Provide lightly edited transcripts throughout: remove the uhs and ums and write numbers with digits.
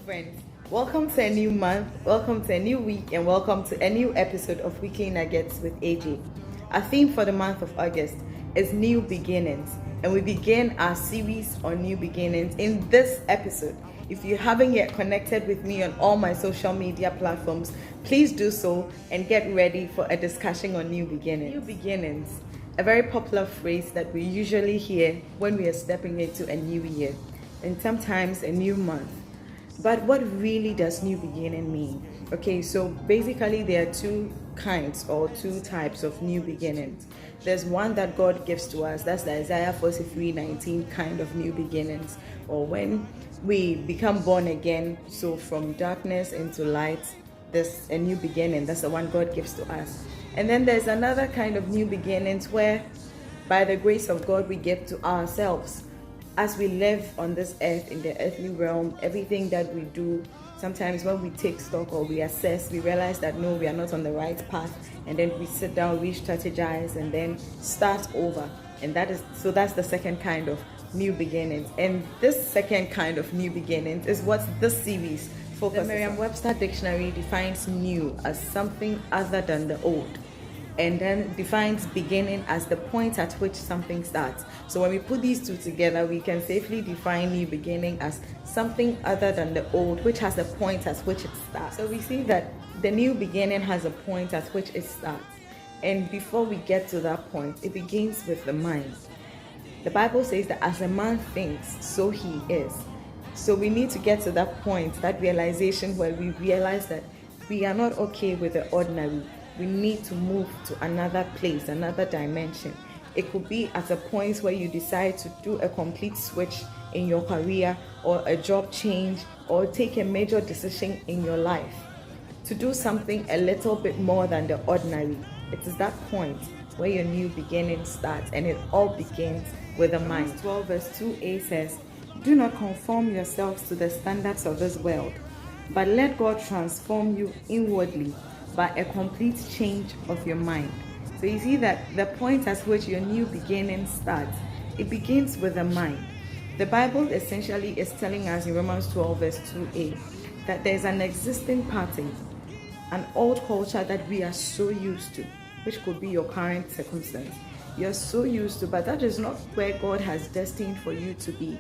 friends. Welcome to a new month, welcome to a new week, and welcome to a new episode of Weekly Nuggets with AJ. Our theme for the month of August is New Beginnings, and we begin our series on New Beginnings in this episode. If you haven't yet connected with me on all my social media platforms, please do so and get ready for a discussion on New Beginnings. New Beginnings, a very popular phrase that we usually hear when we are stepping into a new year and sometimes a new month. But what really does new beginning mean? Okay, so basically there are two kinds or two types of new beginnings. There's one that God gives to us, that's the Isaiah 43:19 kind of new beginnings, or when we become born again, so from darkness into light, there's a new beginning. That's the one God gives to us. And then there's another kind of new beginnings where by the grace of God we give to ourselves. As we live on this earth, in the earthly realm, everything that we do, sometimes when we take stock or we assess, we realize that no, we are not on the right path, and then we sit down, we strategize, and then start over. And that's the second kind of new beginnings. And this second kind of new beginnings is what this series focuses on. The Merriam-Webster Dictionary defines new as something other than the old, and then defines beginning as the point at which something starts. So when we put these two together, we can safely define new beginning as something other than the old, which has a point at which it starts. So we see that the new beginning has a point at which it starts. And before we get to that point, it begins with the mind. The Bible says that as a man thinks, so he is. So we need to get to that point, that realization where we realize that we are not okay with the ordinary. We need to move to another place, another dimension. It could be at a point where you decide to do a complete switch in your career, or a job change, or take a major decision in your life to do something a little bit more than the ordinary. It is that point where your new beginning starts, and it all begins with the mind. Romans 12 verse 2a says, "Do not conform yourselves to the standards of this world, but let God transform you inwardly by a complete change of your mind." So you see that the point at which your new beginning starts, it begins with the mind. The Bible essentially is telling us in Romans 12 verse 2a that there's an existing pattern, an old culture that we are so used to, which could be your current circumstance. You're so used to, but that is not where God has destined for you to be.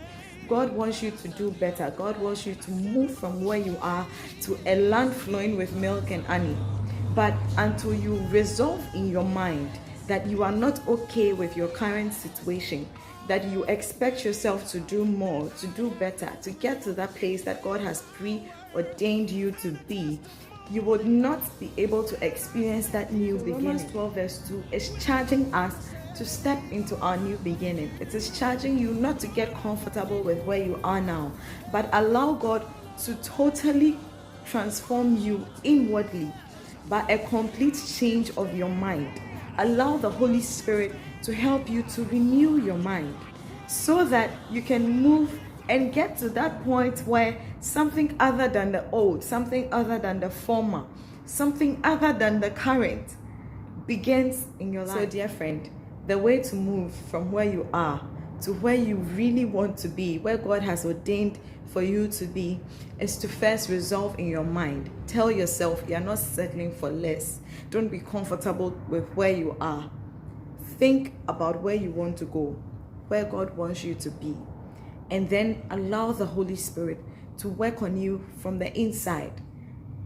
God wants you to do better. God wants you to move from where you are to a land flowing with milk and honey. But until you resolve in your mind that you are not okay with your current situation, that you expect yourself to do more, to do better, to get to that place that God has preordained you to be, you would not be able to experience that new beginning. Romans 12 verse 2 is charging us to step into our new beginning. It is charging you not to get comfortable with where you are now, but allow God to totally transform you inwardly by a complete change of your mind. Allow the Holy Spirit to help you to renew your mind so that you can move and get to that point where something other than the old, something other than the former, something other than the current begins in your life. So dear friend, the way to move from where you are to where you really want to be, where God has ordained for you to be, is to first resolve in your mind. Tell yourself you're not settling for less. Don't be comfortable with where you are. Think about where you want to go, where God wants you to be, and then allow the Holy Spirit to work on you from the inside.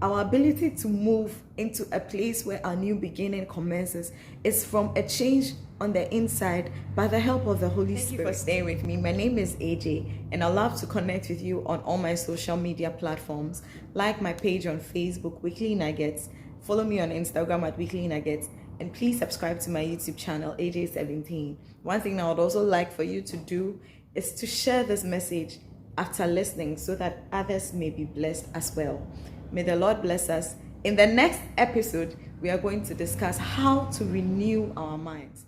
Our ability to move into a place where our new beginning commences is from a change on the inside by the help of the Holy Spirit. Thank you for staying with me. My name is AJ, and I love to connect with you on all my social media platforms. Like my page on Facebook, Weekly Nuggets. Follow me on Instagram at Weekly Nuggets, and please subscribe to my YouTube channel, AJ17. One thing I would also like for you to do is to share this message after listening so that others may be blessed as well. May the Lord bless us. In the next episode, we are going to discuss how to renew our minds.